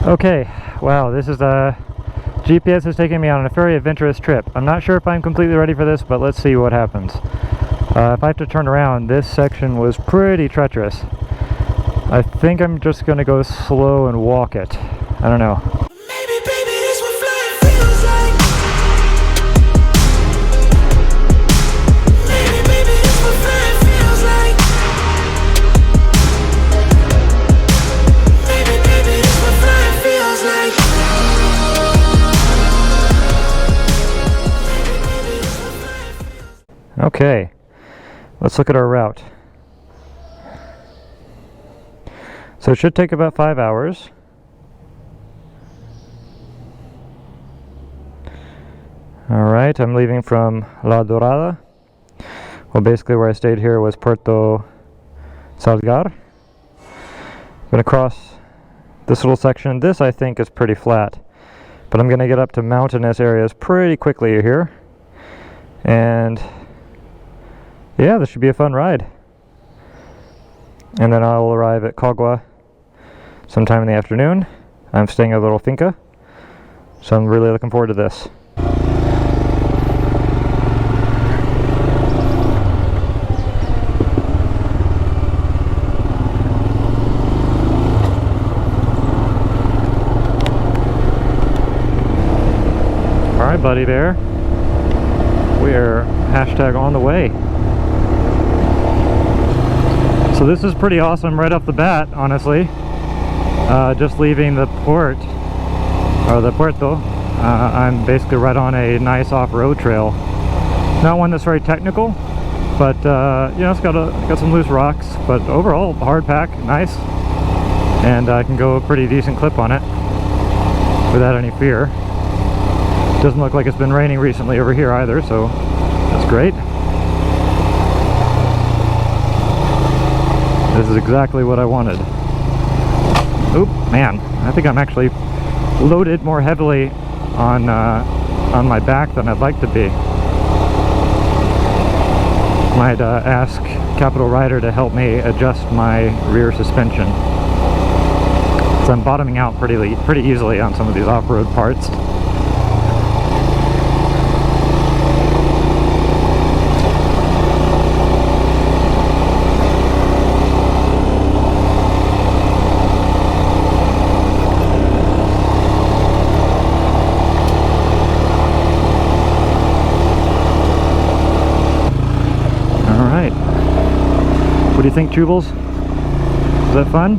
Okay, wow, this is GPS is taking me on a very adventurous trip. I'm not sure if I'm completely ready for this, but let's see what happens. If I have to turn around, this section was pretty treacherous. I think I'm just gonna go slow and walk it. I don't know. Okay, let's look at our route. So it should take about 5 hours. Alright, I'm leaving from La Dorada. Well, basically where I stayed here was Puerto Salgar. I'm going to cross this little section. This I think is pretty flat, but I'm going to get up to mountainous areas pretty quickly here. And yeah, this should be a fun ride. And then I'll arrive at Cogua sometime in the afternoon. I'm staying at a little finca, so I'm really looking forward to this. Alright, buddy bear. We're hashtag on the way. So this is pretty awesome right off the bat, honestly. Just leaving the port, or the Puerto, I'm basically right on a nice off-road trail. Not one that's very technical, but you know, it's got some loose rocks, but overall hard pack, nice, and I can go a pretty decent clip on it without any fear. Doesn't look like it's been raining recently over here either, so that's great. This is exactly what I wanted. Oop, man, I think I'm actually loaded more heavily on my back than I'd like to be. Might ask Capital Rider to help me adjust my rear suspension. So I'm bottoming out pretty easily on some of these off-road parts. What do you think, Jubals? Is that fun?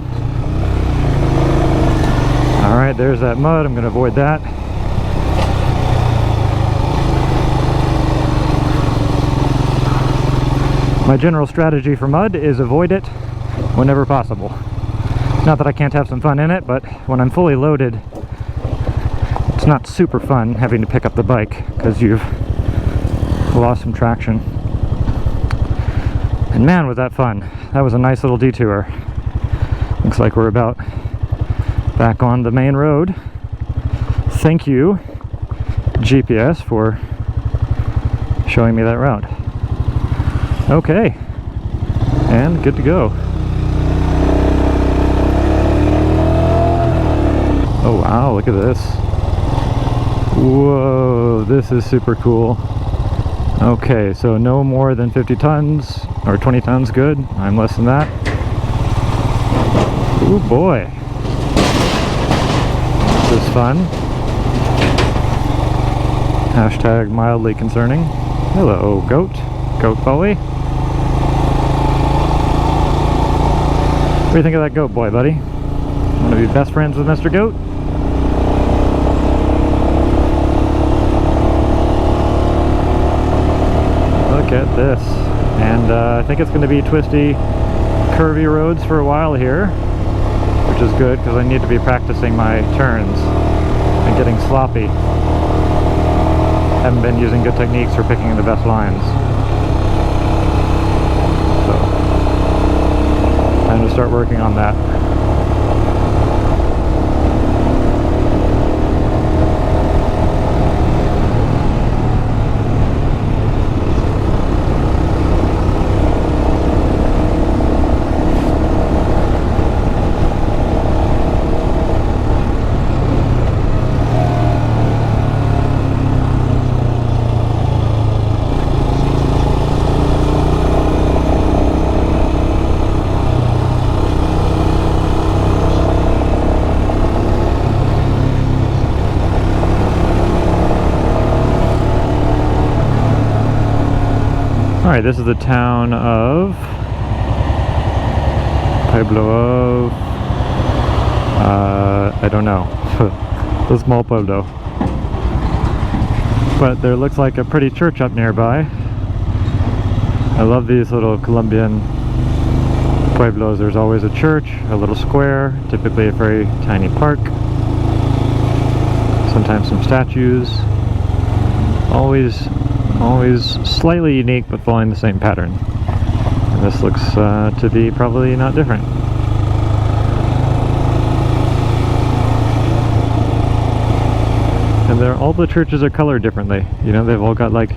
Alright, there's that mud. I'm going to avoid that. My general strategy for mud is avoid it whenever possible. Not that I can't have some fun in it, but when I'm fully loaded, it's not super fun having to pick up the bike because you've lost some traction. And man, was that fun. That was a nice little detour. Looks like we're about back on the main road. Thank you, GPS, for showing me that route. Okay, and good to go. Oh wow, look at this. Whoa, this is super cool. Okay, so no more than 50 tons, or 20 tons, good. I'm less than that. Ooh boy. This is fun. Hashtag mildly concerning. Hello, goat. Goat boy. What do you think of that goat boy, buddy? Want to be best friends with Mr. Goat? Look at this. And I think it's going to be twisty, curvy roads for a while here, which is good because I need to be practicing my turns and getting sloppy. Haven't been using good techniques for picking the best lines. So, time to start working on that. Alright, this is the town of Pueblo of I don't know. The small pueblo. But there looks like a pretty church up nearby. I love these little Colombian pueblos. There's always a church, a little square, typically a very tiny park, sometimes some statues. Always slightly unique, but following the same pattern. And this looks to be probably not different. And all the churches are colored differently. You know, they've all got like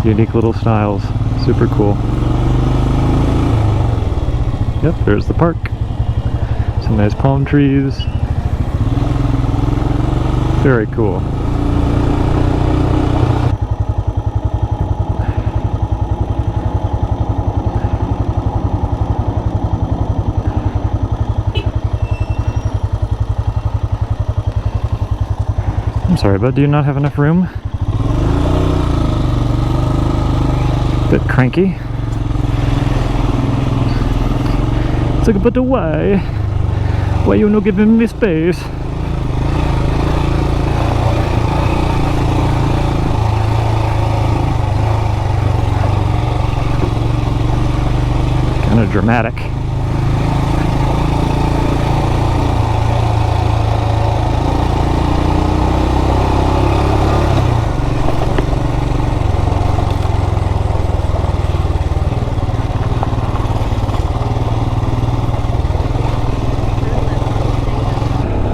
unique little styles. Super cool. Yep, there's the park. Some nice palm trees. Very cool. I'm sorry, but do you not have enough room? Bit cranky. It's like, but why? Why you not giving me space? Kind of dramatic.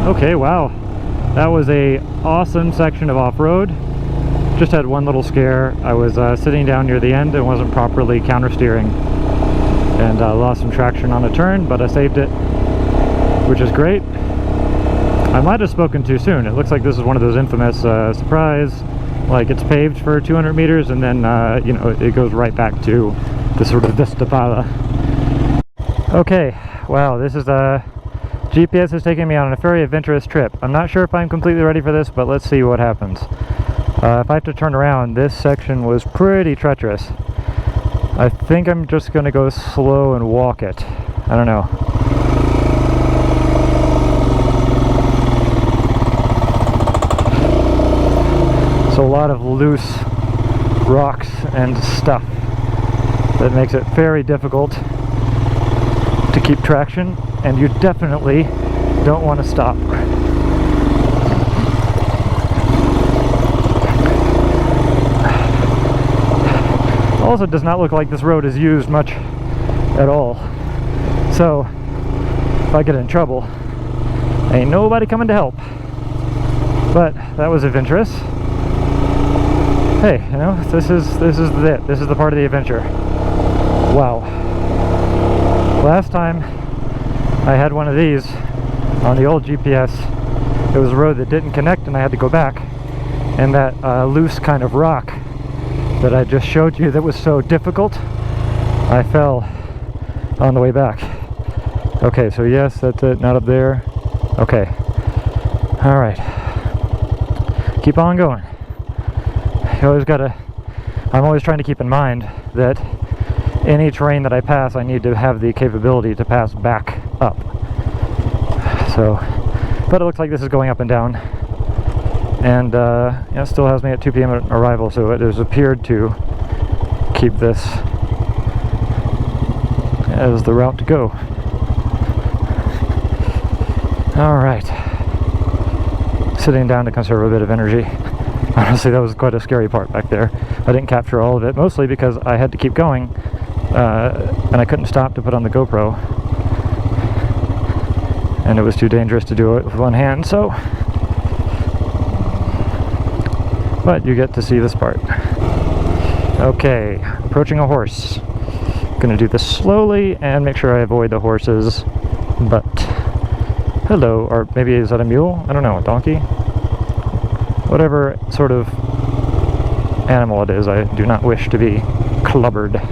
Okay, wow, that was a awesome section of off-road. Just had one little scare. I was sitting down near the end and wasn't properly counter-steering, and lost some traction on a turn, but I saved it, which is great. I might have spoken too soon. It looks like this is one of those infamous surprise, like it's paved for 200 meters and then you know, it goes right back to the sort of destapada. Okay, wow, this is GPS is taking me on a very adventurous trip. I'm not sure if I'm completely ready for this, but let's see what happens. If I have to turn around, this section was pretty treacherous. I think I'm just going to go slow and walk it. I don't know. So a lot of loose rocks and stuff that makes it very difficult to keep traction, and you definitely don't want to stop. Also, does not look like this road is used much at all. So, if I get in trouble, ain't nobody coming to help. But that was adventurous. Hey, you know, this is it. This is the part of the adventure. Wow. Last time I had one of these on the old GPS, it was a road that didn't connect and I had to go back, and that loose kind of rock that I just showed you that was so difficult, I fell on the way back. Okay, so yes, that's it, not up there. Okay, alright, keep on going. You always gotta, I'm always trying to keep in mind that any terrain that I pass, I need to have the capability to pass back up. So, but it looks like this is going up and down, and it still has me at 2 p.m. arrival, so it has appeared to keep this as the route to go. Alright, sitting down to conserve a bit of energy. Honestly, that was quite a scary part back there. I didn't capture all of it, mostly because I had to keep going, and I couldn't stop to put on the GoPro, and it was too dangerous to do it with one hand, so, but you get to see this part. Okay, approaching a horse. Gonna do this slowly and make sure I avoid the horses, but hello, or maybe is that a mule? I don't know, a donkey? Whatever sort of animal it is, I do not wish to be clubbered.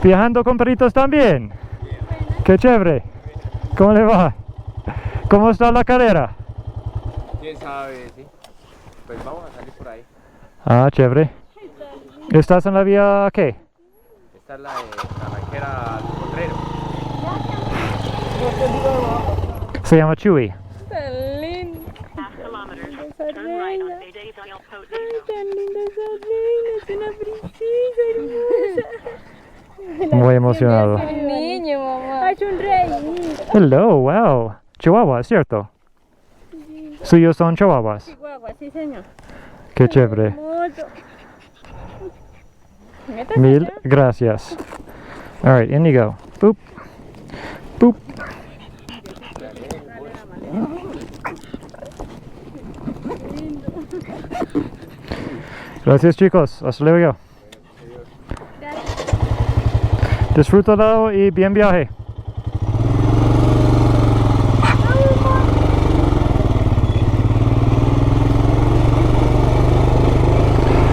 ¿Viajando con perritos también? ¡Qué chévere! ¿Cómo le va? ¿Cómo está la carrera? Quién sabe, sí. Pues vamos a salir por ahí. Ah, chévere. ¿Estás en la vía qué? Esta es la ranquera al potrero. Se llama Chewie. Tan lindo. Esa reina. Ay, tan linda esa reina. Es una princesa hermosa. Muy emocionado. Es un niño, mamá. Es un rey. Hello, wow. Chihuahua, ¿cierto? Suyos son chihuahuas. Chihuahua, sí, señor. Qué chévere. Hermoso. Métase Mil acá. gracias. All right, in you go. Boop. Boop. Gracias, chicos. Hasta luego. Disfrútalo y bien viaje.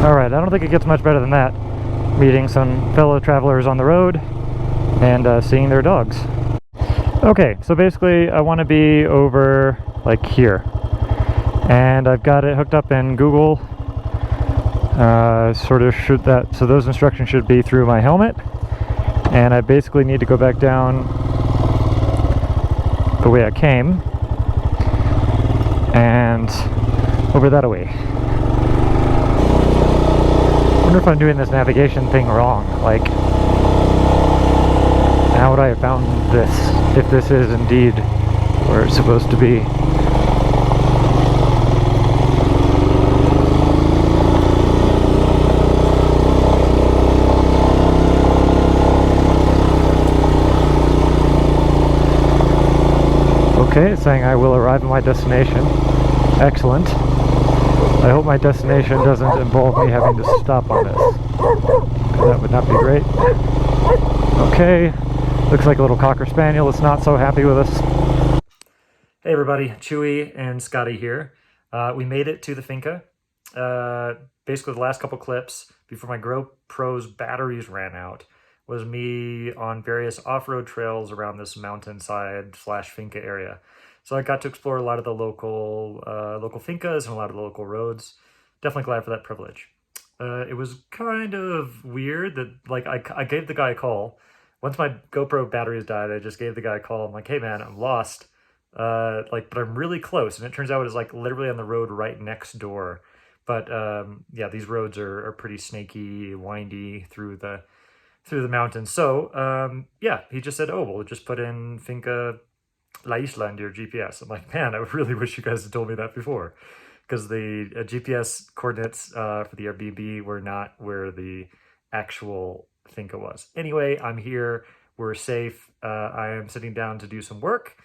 Alright, I don't think it gets much better than that. Meeting some fellow travelers on the road and seeing their dogs. Okay, so basically I want to be over like here. And I've got it hooked up in Google. Sort of should that, so those instructions should be through my helmet. And I basically need to go back down the way I came and over that way. I wonder if I'm doing this navigation thing wrong. Like, how would I have found this if this is indeed where it's supposed to be? Okay, it's saying I will arrive at my destination. Excellent. I hope my destination doesn't involve me having to stop on this. That would not be great. Okay, looks like a little Cocker Spaniel is not so happy with us. Hey everybody, Chewie and Scotty here. We made it to the finca. Basically the last couple clips before my GoPro's batteries ran out was me on various off-road trails around this mountainside / finca area. So I got to explore a lot of the local fincas and a lot of the local roads. Definitely glad for that privilege. It was kind of weird that like I gave the guy a call. Once my GoPro batteries died, I just gave the guy a call. I'm like, hey man, I'm lost. But I'm really close. And it turns out it was like literally on the road right next door. But yeah, these roads are pretty snaky, windy through the mountains. So yeah, he just said, oh, we'll just put in Finca La Isla into your GPS. I'm like, man, I really wish you guys had told me that before, because the GPS coordinates for the Airbnb were not where the actual finca was. Anyway, I'm here, we're safe. I am sitting down to do some work,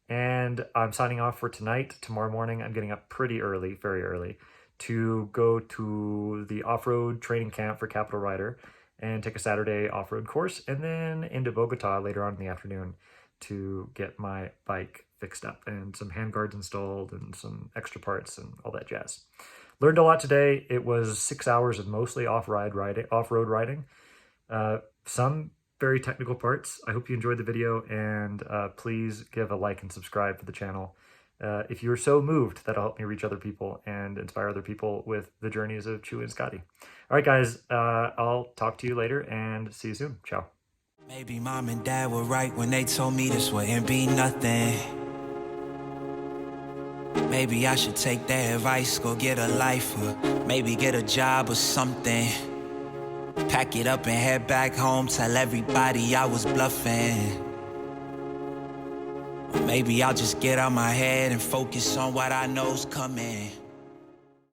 and I'm signing off for tonight. Tomorrow morning, I'm getting up pretty early, very early, to go to the off-road training camp for Capital Rider and take a Saturday off-road course, and then into Bogota later on in the afternoon to get my bike fixed up and some handguards installed and some extra parts and all that jazz. Learned a lot today. It was 6 hours of mostly off-road riding. Some very technical parts. I hope you enjoyed the video, and please give a like and subscribe for the channel. If you're so moved, that'll help me reach other people and inspire other people with the journeys of Chewie and Scotty. All right, guys, I'll talk to you later and see you soon. Ciao. Maybe mom and dad were right when they told me this wouldn't be nothing. Maybe I should take their advice, go get a life, or maybe get a job or something. Pack it up and head back home, tell everybody I was bluffing. Maybe I'll just get out my head and focus on what I know's coming.